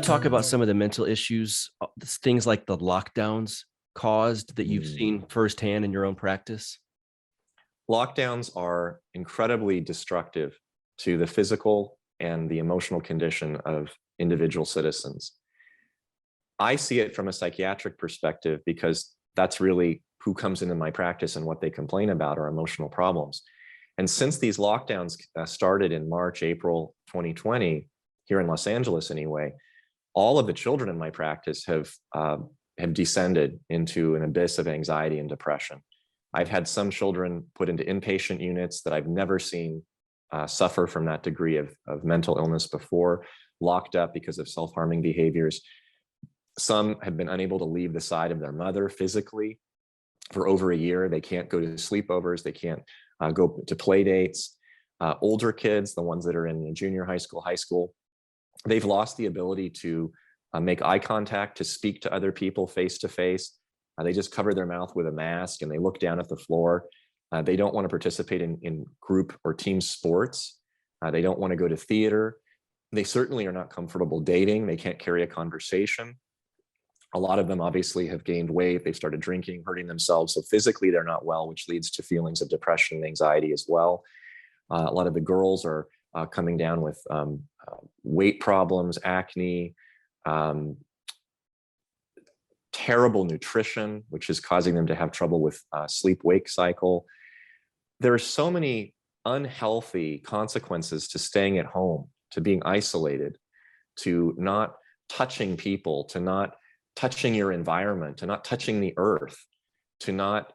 talk about some of the mental issues, things like the lockdowns caused that you've Mm. seen firsthand in your own practice? Lockdowns are incredibly destructive to the physical and the emotional condition of individual citizens. I see it from a psychiatric perspective because that's really who comes into my practice and what they complain about are emotional problems. And since these lockdowns started in March, April 2020, here in Los Angeles anyway, all of the children in my practice have descended into an abyss of anxiety and depression. I've had some children put into inpatient units that I've never seen suffer from that degree of mental illness before, locked up because of self-harming behaviors. Some have been unable to leave the side of their mother physically for over a year. They can't go to sleepovers. They can't go to play dates. Older kids, the ones that are in junior high school, they've lost the ability to make eye contact, to speak to other people face to face. They just cover their mouth with a mask and they look down at the floor. They don't want to participate in group or team sports. They don't want to go to theater. They certainly are not comfortable dating. They can't carry a conversation. A lot of them obviously have gained weight. They've started drinking, hurting themselves. So physically they're not well, which leads to feelings of depression and anxiety as well. A lot of the girls are coming down with weight problems, acne, terrible nutrition, which is causing them to have trouble with sleep-wake cycle. There are so many unhealthy consequences to staying at home, to being isolated, to not touching people, to not touching your environment, to not touching the earth, to not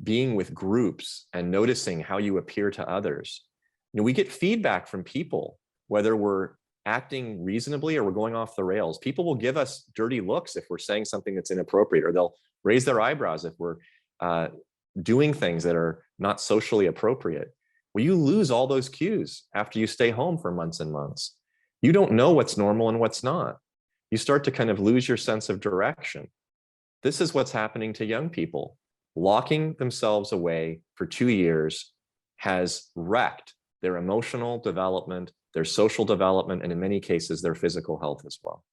being with groups and noticing how you appear to others. You know, we get feedback from people, whether we're acting reasonably or we're going off the rails. People will give us dirty looks if we're saying something that's inappropriate, or they'll raise their eyebrows if we're doing things that are not socially appropriate. Well, you lose all those cues after you stay home for months and months. You don't know what's normal and what's not. You start to kind of lose your sense of direction. This is what's happening to young people. Locking themselves away for 2 years has wrecked their emotional development, their social development, and in many cases, their physical health as well.